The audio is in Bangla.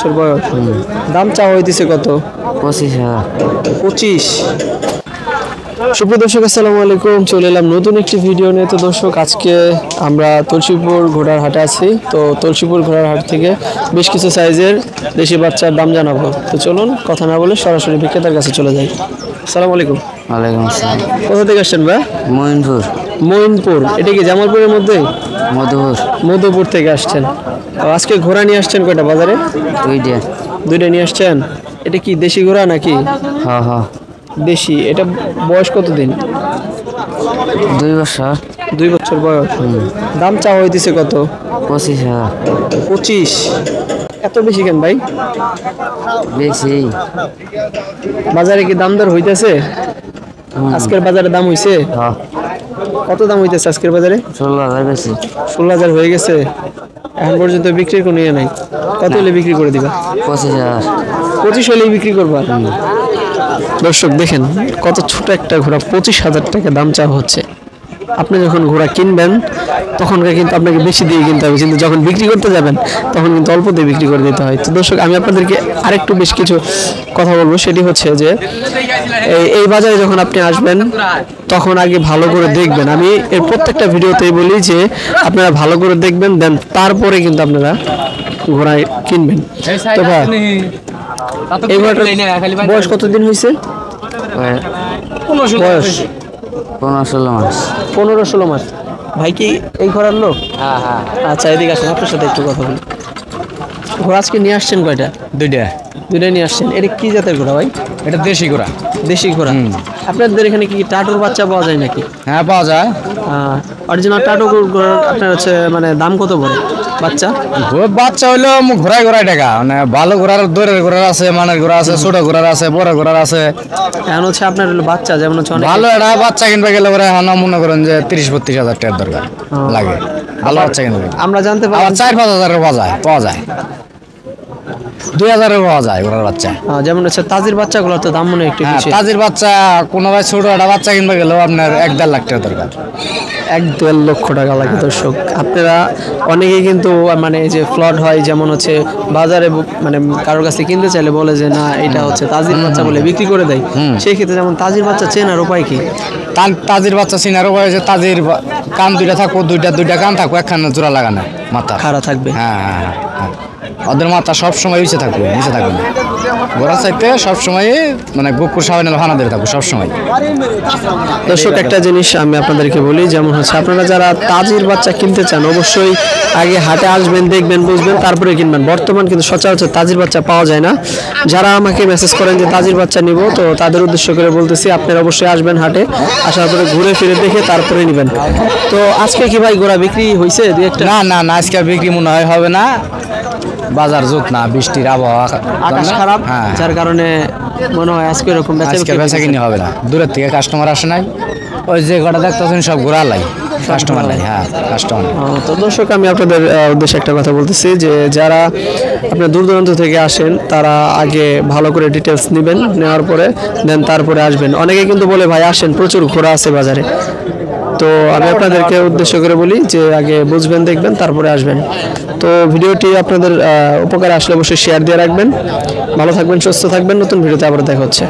বছর বয়স। দাম চাওয়া হইতেছে কত? 25,000। 25। সুপ্রিয় দর্শক আসসালামু আলাইকুম, চলে এলাম নতুন একটি ভিডিও নিয়ে। তো দর্শক, আজকে আমরা তুলসীপুর ঘোড়ার হাটে আছি। তো তুলসীপুর ঘোড়ার হাট থেকে বেশ কিছু সাইজের দেশি বাচ্চার দাম জানাবো। তো চলুন কথা না বলে সরাসরি বিক্রেতার কাছে চলে যাই। আসসালামু আলাইকুম। ওয়ালাইকুম আসসালাম। কোথা থেকে আসছেন ভাই? মইনপুর। মইনপুর, এটা কি জামালপুরের মধ্যে? মধুপুর। মধুপুর থেকে আসছেন। তো আজকে ঘোড়া নিয়ে আসছেন কয়টা বাজারে? দুইটা নিয়ে আসছেন। এটা কি দেশি ঘোড়া নাকি? হ্যাঁ হ্যাঁ দেশি। এটা বয়স কতদিন? 2 বছর। 2 বছর বয়স। দাম চাওয়া হইতেছে কত? 25,000। 25। এত বেশি কেন ভাই? বেশি। বাজারে কি দাম দর হইতেছে? আজকের বাজারে দাম হইছে? হ্যাঁ। কত দাম হইতেছে আজকের বাজারে? 16,000 বেশি। 16,000 হয়ে গেছে। এখন পর্যন্ত বিক্রির কোনো ইয়ে নাই। কত হলে বিক্রি করে দিবা? 25,000। 25 হলেই বিক্রি করবা? দর্শক দেখেন, কত ছোট একটা ঘোড়া 25,000 টাকা দাম চাওয়া হচ্ছে। আপনি যখন ঘোড়া কিনবেন তখনকার কিন্তু আপনাকে বেশি দিয়ে কিনতে হবে, কিন্তু যখন বিক্রি করতে যাবেন তখন কিন্তু অল্প দিয়ে বিক্রি করে দিতে হয়। তো দর্শক, আমি আপনাদেরকে আরেকটু বেশ কিছু কথা বলবো। সেটি হচ্ছে যে এই বাজারে যখন আপনি আসবেন তখন আগে ভালো করে দেখবেন। আমি এর প্রত্যেকটা ভিডিওতেই বলি যে আপনারা ভালো করে দেখবেন, দেন তারপরে কিন্তু আপনারা ঘোড়া কিনবেন। তো ভাই, এই ঘোড়াটার বয়স কতদিন হয়েছে? বয়স 15-16 মাস। 15-16 মাস। ভাই কি এই ঘোড়ার লোক? হ্যাঁ হ্যাঁ। আচ্ছা, এদিকে আসেন, আপনার সাথে একটু কথা বলি। ঘোড়া আজকে নিয়ে আসছেন কয়টা? দুইটা নিয়ে আসছেন। এটা কি জাতের ঘোড়া ভাই? এটা দেশি ঘোড়া। দেশি ঘোড়া। আপনাদের এখানে কি টাটুর বাচ্চা পাওয়া যায় নাকি? হ্যাঁ, পাওয়া যায়। অরিজিনাল টাটু ঘোড়া আপনার হচ্ছে মানে দাম কত পড়ে বাচ্চা? বাচ্চা হইলো ঘোড়ায় টাকা, মানে ভালো ঘোড়ার দৌড়ের ঘোড়ার আছে, মানের ঘোড়া আছে, ছোট ঘোড়ার আছে, বড় ঘোড়ার আছে। এখন হচ্ছে আপনার হলো বাচ্চা, যেমন হচ্ছে ভালো একটা বাচ্চা কিনতে গেলে পরে এখন মনে করেন যে 30-32 হাজার টাকার দরকার লাগে ভালো বাচ্চা কিনতে গেলে। আমরা জানতে পারি 4-5 হাজারের পাওয়া যায় 2,000-এর পাওয়া যায় ঘোড়ার বাচ্চা। যেমন হচ্ছে তাজির বাচ্চাগুলো তো দাম মনে একটু বেশি। তাজির বাচ্চা কোনো ভাই ছোট একটা বাচ্চা কিনতে গেলেও আপনার 1-1.5 লাখ টাকা দরকার। 1-1.5 লক্ষ টাকা লাগে। দর্শক, আপনারা অনেকেই কিন্তু মানে এই যে ফ্লড হয়, যেমন হচ্ছে বাজারে মানে কারোর কাছে কিনতে চাইলে বলে যে না এটা হচ্ছে তাজির বাচ্চা বলে বিক্রি করে দেয়। সেই ক্ষেত্রে যেমন তাজির বাচ্চা চেনার উপায় কি? তাজির বাচ্চা চিনার উপায় হচ্ছে তাজির কান দুইটা থাকবো, দুইটা কান থাকবো, একখানে জোড়া লাগানো মাথা খাড়া থাকবে। হ্যাঁ, ওদের মাথা সবসময় নিচে থাকবে না। ঘোড়া চাইতে সবসময় মানে বুকুর সামনে ভানা দিয়ে থাকবে সবসময়। দর্শক, একটা জিনিস আমি আপনাদেরকে বলি, যেমন হচ্ছে আপনারা যারা তাজির বাচ্চা কিনতে চান অবশ্যই আগে হাটে আসবেন, দেখবেন, বুঝবেন, তারপরে কিনবেন। বর্তমান কিন্তু সচরাচর তাজির বাচ্চা পাওয়া যায় না। যারা আমাকে মেসেজ করেন যে তাজির বাচ্চা নিব, তো তাদের উদ্দেশ্য করে বলতেছি আপনারা অবশ্যই আসবেন হাটে, আসার পরে ঘুরে ফিরে দেখে তারপরে নেবেন। তো আজকে কি ভাই ঘোড়া বিক্রি হয়েছে? না আজকে বিক্রি মনে হয় হবে না, বাজার জোত না, বৃষ্টির আবহাওয়া, আকাশ খারাপ, যার কারণে মনে হয় আজকে এরকম বেচা কিনে হবে না। দূরের থেকে কাস্টমার আসে নাই, ওই যে ঘোড়া দেখতেছেন সব ঘোড়া লাই কাস্টমার নাই। হ্যাঁ, কাস্টমার। তো দর্শক, আমি আপনাদের উদ্দেশ্যে একটা কথা বলতেছি যে যারা আপনার দূর দূরান্ত থেকে আসেন তারা আগে ভালো করে ডিটেলস নেবেন, নেওয়ার পরে দেন তারপরে আসবেন। অনেকে কিন্তু বলে ভাই আসেন, প্রচুর ঘোড়া আছে বাজারে। তো আমি আপনাদেরকে উদ্দেশ্য করে বলি যে আগে বুঝবেন, দেখবেন, তারপরে আসবেন। তো ভিডিওটি আপনাদের উপকারে আসলে অবশ্যই শেয়ার দিয়ে রাখবেন। ভালো থাকবেন, সুস্থ থাকবেন। নতুন ভিডিওতে আবার দেখা হচ্ছে।